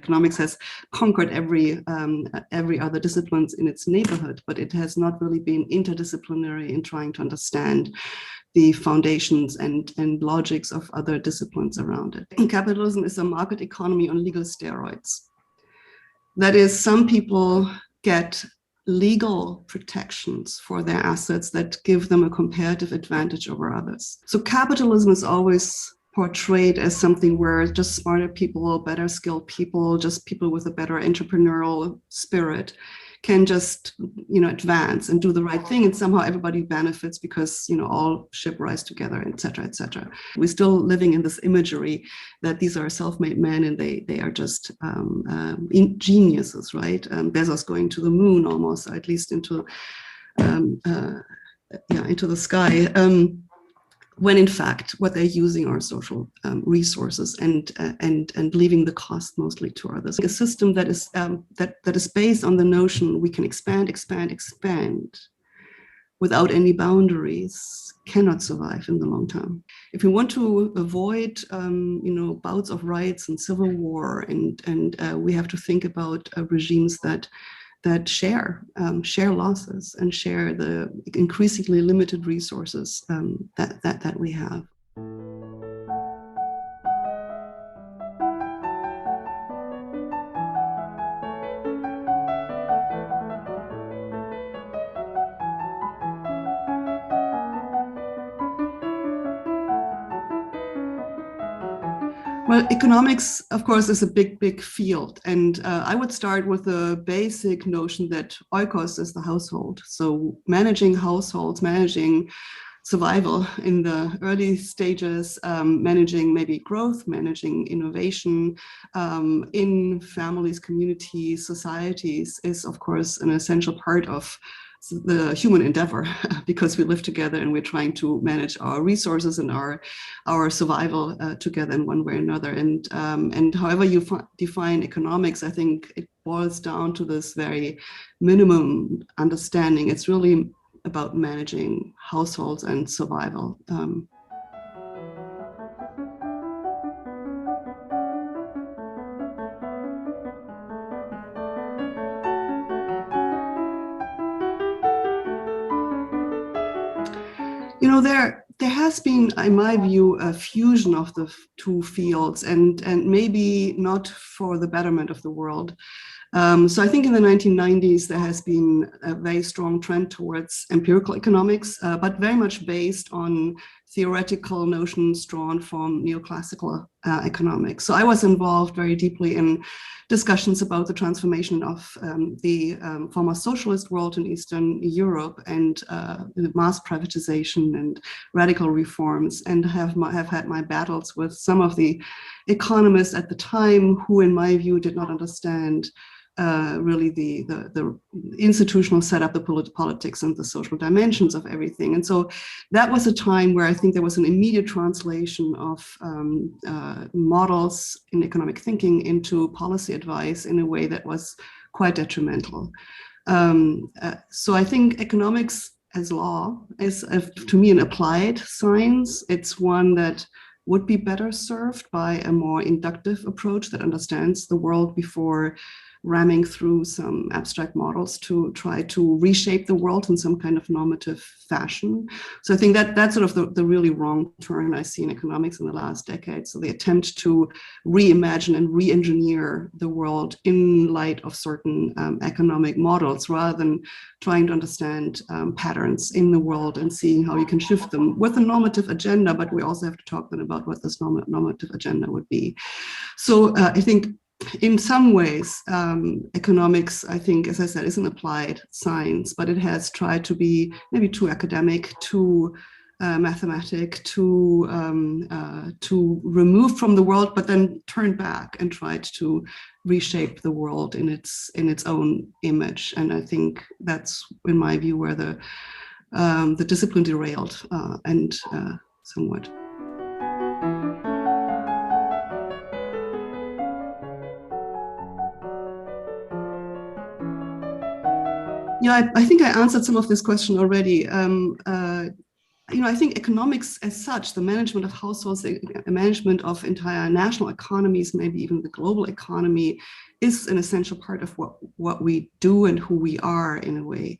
economics has conquered every other disciplines in its neighborhood, but it has not really been interdisciplinary in trying to understand the foundations and logics of other disciplines around it. Capitalism is a market economy on legal steroids. That is, some people get legal protections for their assets that give them a comparative advantage over others. So capitalism is always portrayed as something where just smarter people, better skilled people, just people with a better entrepreneurial spirit can just, advance and do the right thing, and somehow everybody benefits because, all ship rise together, et cetera, et cetera. We're still living in this imagery that these are self-made men and they are just geniuses, right? Bezos going to the moon almost, or at least into the sky. When in fact what they're using are social resources and leaving the cost mostly to others. A system that is based on the notion we can expand without any boundaries cannot survive in the long term. If we want to avoid bouts of riots and civil war, and we have to think about regimes that share losses and share the increasingly limited resources that we have. Well, economics, of course, is a big field. And I would start with the basic notion that oikos is the household. So managing households, managing survival in the early stages, managing maybe growth, managing innovation in families, communities, societies is, of course, an essential part of the human endeavor, because we live together and we're trying to manage our resources and our survival together in one way or another. And however you define economics, I think it boils down to this very minimum understanding. It's really about managing households and survival. There has been, in my view, a fusion of the two fields, and maybe not for the betterment of the world. So I think in the 1990s, there has been a very strong trend towards empirical economics, but very much based on theoretical notions drawn from neoclassical economics. So I was involved very deeply in discussions about the transformation of the former socialist world in Eastern Europe and mass privatization and radical reforms, and have had my battles with some of the economists at the time who, in my view, did not understand really the institutional setup, the politics and the social dimensions of everything. And so that was a time where I think there was an immediate translation of models in economic thinking into policy advice in a way that was quite detrimental. So I think economics as law is, to me, an applied science. It's one that would be better served by a more inductive approach that understands the world before ramming through some abstract models to try to reshape the world in some kind of normative fashion. So I think that's sort of the really wrong turn I see in economics in the last decade. So the attempt to reimagine and re-engineer the world in light of certain economic models, rather than trying to understand patterns in the world and seeing how you can shift them with a normative agenda, but we also have to talk then about what this normative agenda would be. So I think in some ways, economics, I think, as I said, is an applied science, but it has tried to be maybe too academic, too mathematic, too removed from the world, but then turned back and tried to reshape the world in its own image. And I think that's, in my view, where the discipline derailed and somewhat. Yeah, I think I answered some of this question already. I think economics as such, the management of households, the management of entire national economies, maybe even the global economy, is an essential part of what we do and who we are in a way.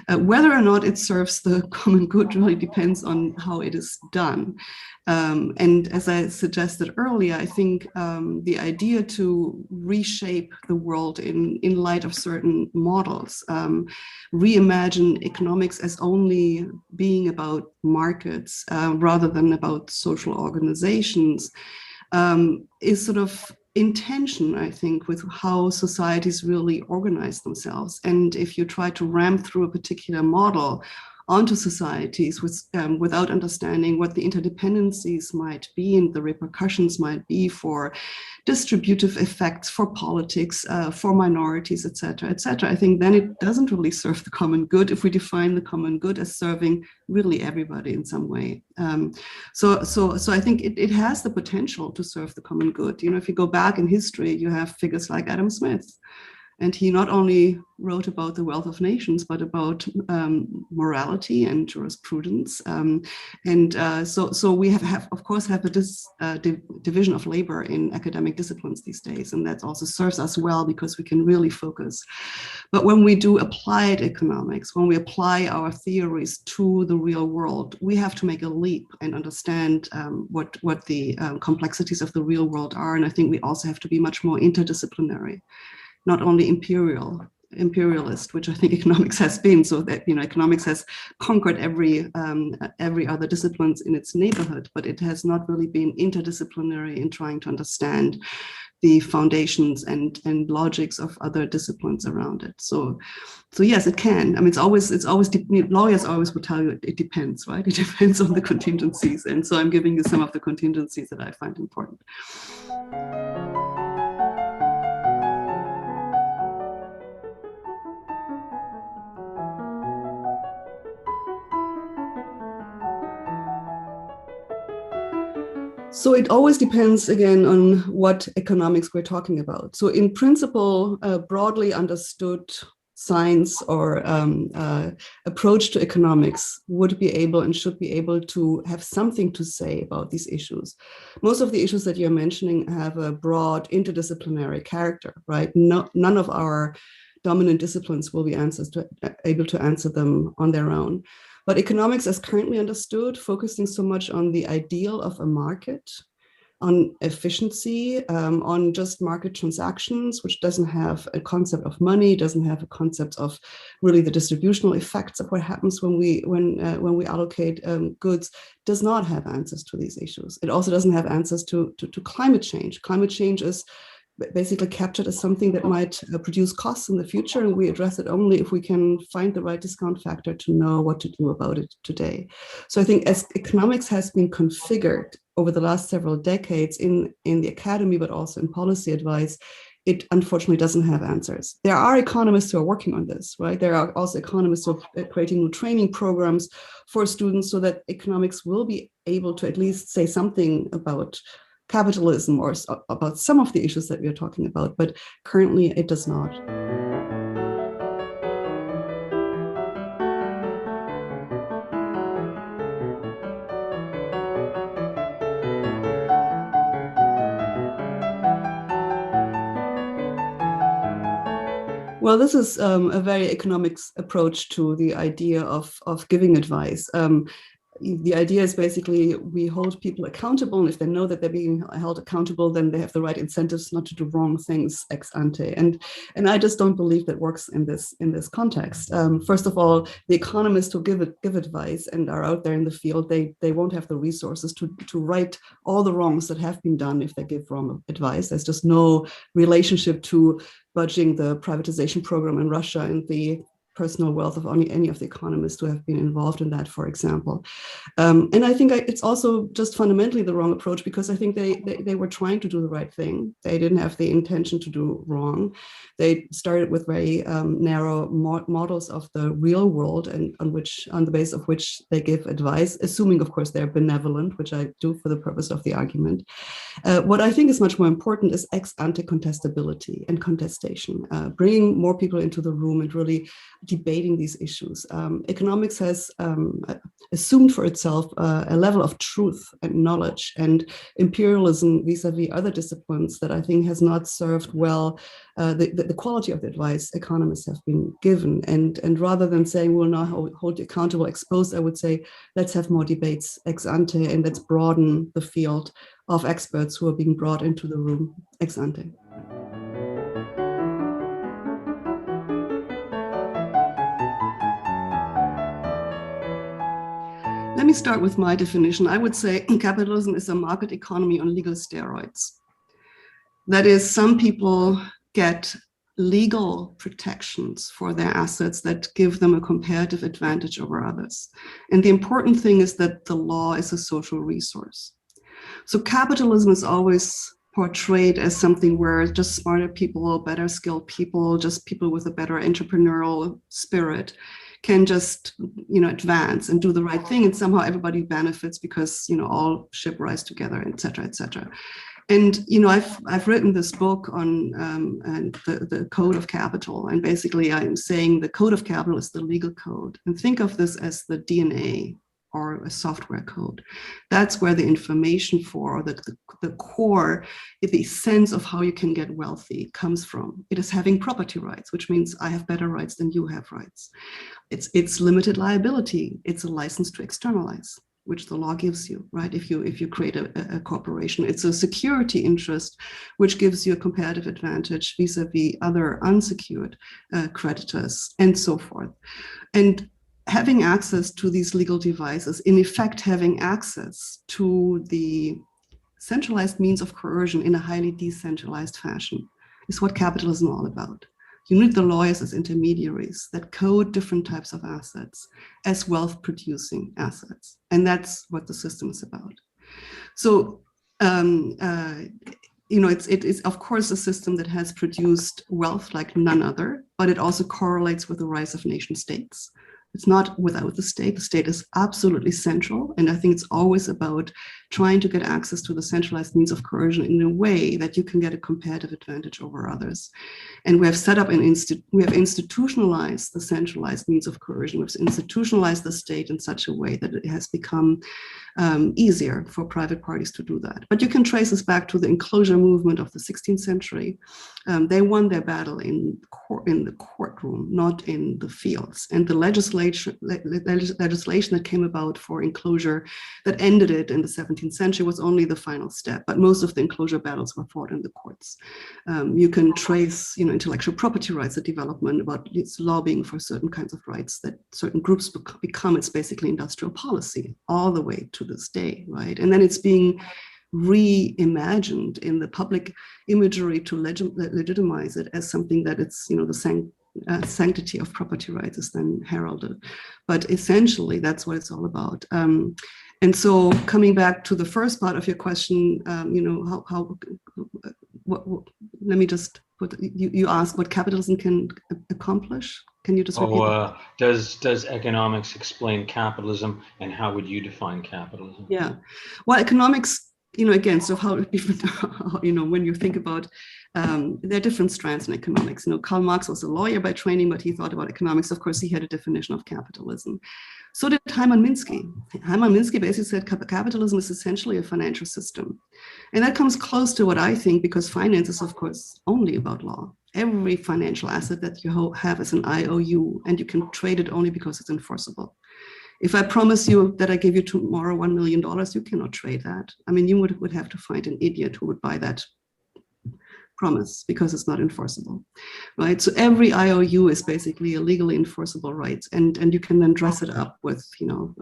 Whether or not it serves the common good really depends on how it is done. And as I suggested earlier, I think the idea to reshape the world in light of certain models, reimagine economics as only being about markets rather than about social organizations, is sort of in tension, I think, with how societies really organize themselves. And if you try to ram through a particular model onto societies without understanding what the interdependencies might be and the repercussions might be for distributive effects, for politics, for minorities, et cetera, I think then it doesn't really serve the common good if we define the common good as serving really everybody in some way. So I think it has the potential to serve the common good. If you go back in history, you have figures like Adam Smith. And he not only wrote about the wealth of nations, but about morality and jurisprudence. So we have of course, have a division of labor in academic disciplines these days. And that also serves us well because we can really focus. But when we do applied economics, when we apply our theories to the real world, we have to make a leap and understand what the complexities of the real world are. And I think we also have to be much more interdisciplinary, not only imperialist, which I think economics has been, so that economics has conquered every other disciplines in its neighborhood, but it has not really been interdisciplinary in trying to understand the foundations and logics of other disciplines around it. So yes, it can. I mean, it's always lawyers always will tell you it depends, right? It depends on the contingencies, and so I'm giving you some of the contingencies that I find important. So it always depends, again, on what economics we're talking about. So in principle, broadly understood science or approach to economics would be able and should be able to have something to say about these issues. Most of the issues that you're mentioning have a broad interdisciplinary character, right? None of our dominant disciplines will be able to answer them on their own. But economics, as currently understood, focusing so much on the ideal of a market, on efficiency, on just market transactions, which doesn't have a concept of money, doesn't have a concept of really the distributional effects of what happens when we allocate goods, does not have answers to these issues. It also doesn't have answers to climate change. Climate change is basically captured as something that might produce costs in the future, and we address it only if we can find the right discount factor to know what to do about it today. So I think as economics has been configured over the last several decades in the academy, but also in policy advice, it unfortunately doesn't have answers. There are economists who are working on this, right? There are also economists who are creating new training programs for students so that economics will be able to at least say something about capitalism or about some of the issues that we're talking about, but currently it does not. Well, this is a very economics approach to the idea of giving advice. The idea is basically we hold people accountable, and if they know that they're being held accountable, then they have the right incentives not to do wrong things ex ante. And I just don't believe that works in this context. First of all, the economists who give advice and are out there in the field, they won't have the resources to right all the wrongs that have been done if they give wrong advice. There's just no relationship to budging the privatization program in Russia and the personal wealth of any of the economists who have been involved in that, for example. And I think it's also just fundamentally the wrong approach, because I think they were trying to do the right thing. They didn't have the intention to do wrong. They started with very narrow models of the real world, and on the basis of which they give advice, assuming, of course, they're benevolent, which I do for the purpose of the argument. What I think is much more important is ex ante contestability and contestation, bringing more people into the room and really debating these issues. Economics has assumed for itself a level of truth and knowledge and imperialism vis-a-vis other disciplines that I think has not served well the quality of the advice economists have been given. And rather than saying we'll now hold you accountable ex post, I would say let's have more debates ex ante, and let's broaden the field of experts who are being brought into the room ex ante. Let me start with my definition. I would say capitalism is a market economy on legal steroids. That is, some people get legal protections for their assets that give them a comparative advantage over others. And the important thing is that the law is a social resource. So capitalism is always portrayed as something where just smarter people, better skilled people, just people with a better entrepreneurial spirit can just, advance and do the right thing, and somehow everybody benefits because, all ship rise together, et cetera, et cetera. And I've written this book on the code of capital, and basically I'm saying the code of capital is the legal code, and think of this as the DNA or a software code. That's where the information for, or the core, the sense of how you can get wealthy comes from. It is having property rights, which means I have better rights than you have rights. It's limited liability. It's a license to externalize, which the law gives you, right? If you create a corporation, it's a security interest, which gives you a comparative advantage vis-a-vis other unsecured creditors, and so forth. And having access to these legal devices, in effect, having access to the centralized means of coercion in a highly decentralized fashion, is what capitalism is all about. You need the lawyers as intermediaries that code different types of assets as wealth-producing assets. And that's what the system is about. So, it is, of course, a system that has produced wealth like none other, but it also correlates with the rise of nation states. It's not without the state. The state is absolutely central. And I think it's always about trying to get access to the centralized means of coercion in a way that you can get a comparative advantage over others. And we have set up we have institutionalized the centralized means of coercion. We've institutionalized the state in such a way that it has become easier for private parties to do that. But you can trace this back to the enclosure movement of the 16th century. They won their battle in the courtroom, not in the fields. And the legislation that came about for enclosure that ended it in the 17th century was only the final step. But most of the enclosure battles were fought in the courts. You can trace, intellectual property rights, the development about its lobbying for certain kinds of rights that certain groups become. It's basically industrial policy all the way to this day, right? And then it's being reimagined in the public imagery to legitimize it as something that it's, the sanctity of property rights is then heralded. But essentially, that's what it's all about. And so coming back to the first part of your question, let me just put, you asked what capitalism can accomplish. Can you just repeat that? Does economics explain capitalism, and how would you define capitalism? Yeah, well, economics, again, so how different, when you think about, there are different strands in economics. Karl Marx was a lawyer by training, but he thought about economics. Of course, he had a definition of capitalism. So did Hyman Minsky. Hyman Minsky basically said capitalism is essentially a financial system. And that comes close to what I think, because finance is, of course, only about law. Every financial asset that you have is an IOU, and you can trade it only because it's enforceable. If I promise you that I give you tomorrow $1 million, you cannot trade that. I mean, you would have to find an idiot who would buy that promise because it's not enforceable, right? So every IOU is basically a legally enforceable right, and you can then dress it up with, you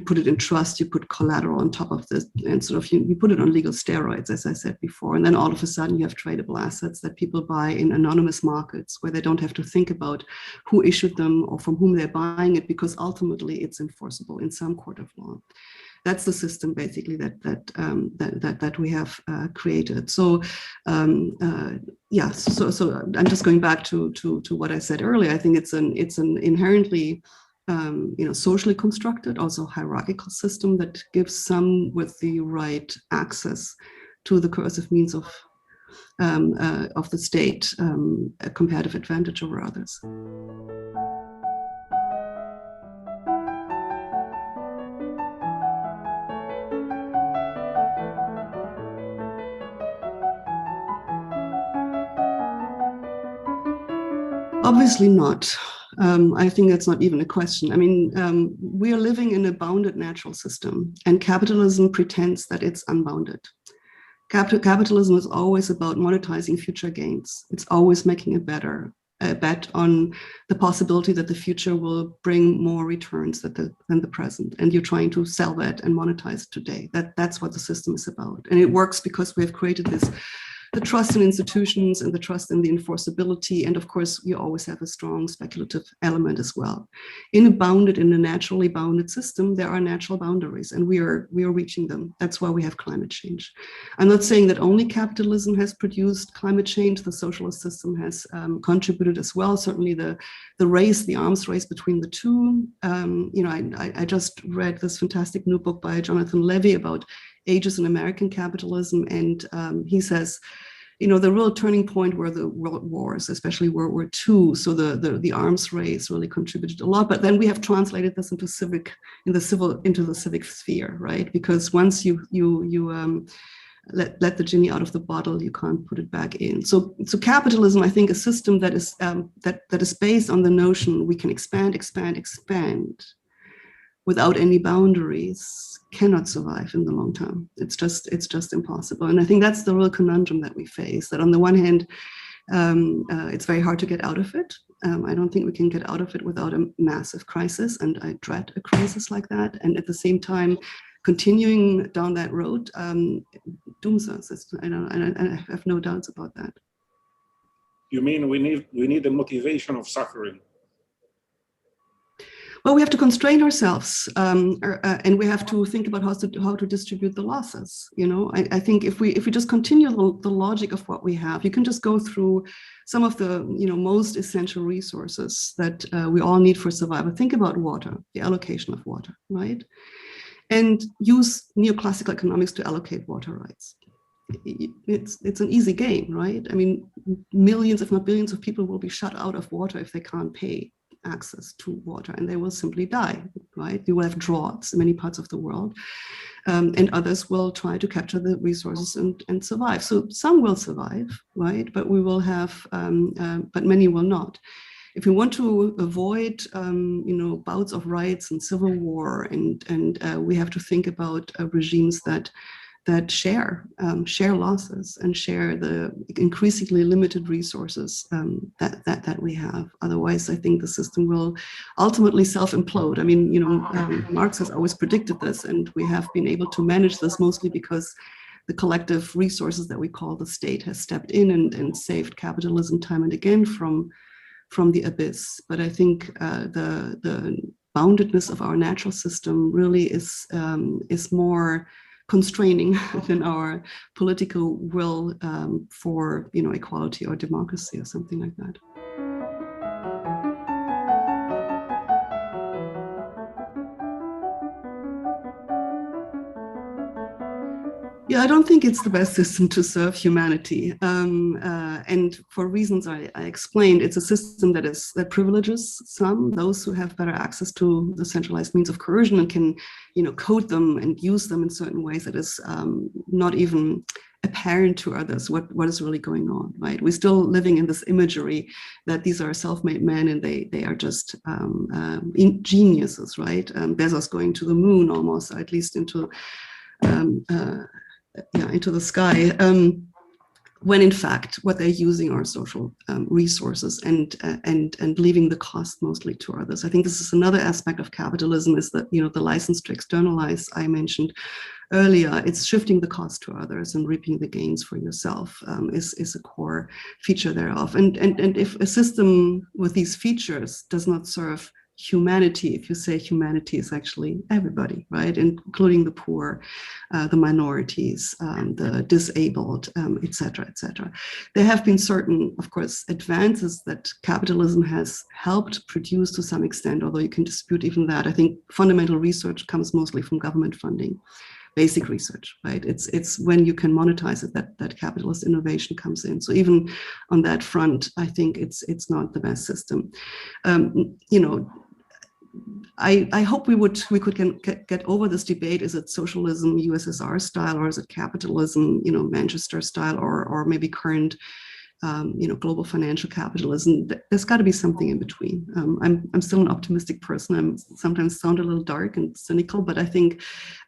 put it in trust, you put collateral on top of this, and sort of you put it on legal steroids, as I said before, and then all of a sudden you have tradable assets that people buy in anonymous markets where they don't have to think about who issued them or from whom they're buying it, because ultimately it's enforceable in some court of law. That's the system basically that we have created. So yeah, so I'm just going back to what I said earlier. I think it's an inherently socially constructed, also hierarchical system that gives some with the right access to the coercive means of the state a comparative advantage over others. Obviously not. I think that's not even a question. I mean, we are living in a bounded natural system, and capitalism pretends that it's unbounded. Capitalism is always about monetizing future gains. It's always making a bet on the possibility that the future will bring more returns than the present. And you're trying to sell that and monetize it today. That's what the system is about. And it works because we have created the trust in institutions and the trust in the enforceability. And of course, you always have a strong speculative element as well. In a naturally bounded system, there are natural boundaries, and we are reaching them. That's why we have climate change. I'm not saying that only capitalism has produced climate change. The socialist system has contributed as well. Certainly the arms race between the two. I just read this fantastic new book by Jonathan Levy about ages in American capitalism. And he says, the real turning point were the world wars, especially World War II. So the arms race really contributed a lot. But then we have translated this into the civic sphere, right? Because once you let the genie out of the bottle, you can't put it back in. So capitalism, I think, a system that is based on the notion we can expand without any boundaries cannot survive in the long term. It's just impossible. And I think that's the real conundrum that we face, that on the one hand, it's very hard to get out of it. I don't think we can get out of it without a massive crisis, and I dread a crisis like that. And at the same time, continuing down that road dooms us. I have no doubts about that. You mean we need the motivation of suffering? Well, we have to constrain ourselves, and we have to think about how to distribute the losses. I think if we just continue the logic of what we have, you can just go through some of the most essential resources that we all need for survival. Think about water, the allocation of water, right? And use neoclassical economics to allocate water rights. It's an easy game, right? I mean, millions, if not billions, of people will be shut out of water if they can't pay access to water, and they will simply die, right? You will have droughts in many parts of the world, and others will try to capture the resources and survive. So some will survive, right? But we will have, but many will not. If we want to avoid, bouts of riots and civil war, and we have to think about regimes that share losses and share the increasingly limited resources that we have. Otherwise, I think the system will ultimately self-implode. I mean, Marx has always predicted this, and we have been able to manage this mostly because the collective resources that we call the state has stepped in and saved capitalism time and again from the abyss. But I think the boundedness of our natural system really is more constraining than our political will for equality or democracy or something like that. Yeah, I don't think it's the best system to serve humanity, and for reasons I explained, it's a system that privileges those who have better access to the centralized means of coercion and can, code them and use them in certain ways that is not even apparent to others what is really going on, right? We're still living in this imagery that these are self-made men and they are just geniuses, right? Bezos going to the moon almost, or at least into the sky, when in fact what they're using are social resources and leaving the cost mostly to others. I think this is another aspect of capitalism, is that the license to externalize I mentioned earlier. It's shifting the cost to others and reaping the gains for yourself is a core feature thereof. And if a system with these features does not serve humanity, if you say humanity is actually everybody, right, including the poor, the minorities, the disabled, etc., etc. There have been certain, of course, advances that capitalism has helped produce to some extent, although you can dispute even that. I think fundamental research comes mostly from government funding, basic research, right? It's when you can monetize it that capitalist innovation comes in. So even on that front, I think it's not the best system. I hope we could get over this debate. Is it socialism USSR style, or is it capitalism, Manchester style, or maybe current global financial capitalism. There's got to be something in between. I'm still an optimistic person. I'm sometimes sound a little dark and cynical, but I think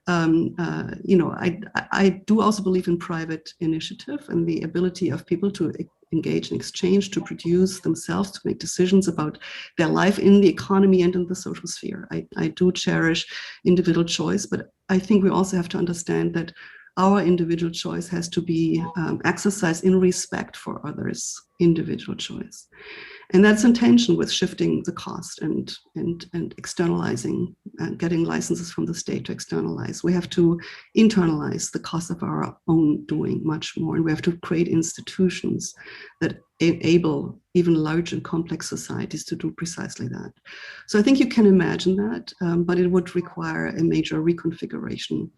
I do also believe in private initiative and the ability of people to engage in exchange, to produce themselves, to make decisions about their life in the economy and in the social sphere. I do cherish individual choice, but I think we also have to understand that our individual choice has to be exercised in respect for others' individual choice. And that's in tension with shifting the cost and externalizing and getting licenses from the state to externalize. We have to internalize the cost of our own doing much more. And we have to create institutions that enable even large and complex societies to do precisely that. So I think you can imagine that, but it would require a major reconfiguration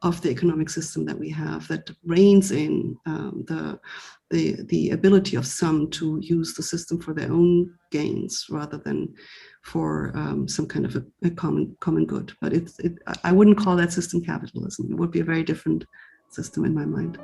of the economic system that we have, that reins in the ability of some to use the system for their own gains rather than for some kind of a common good. But I wouldn't call that system capitalism. It would be a very different system in my mind.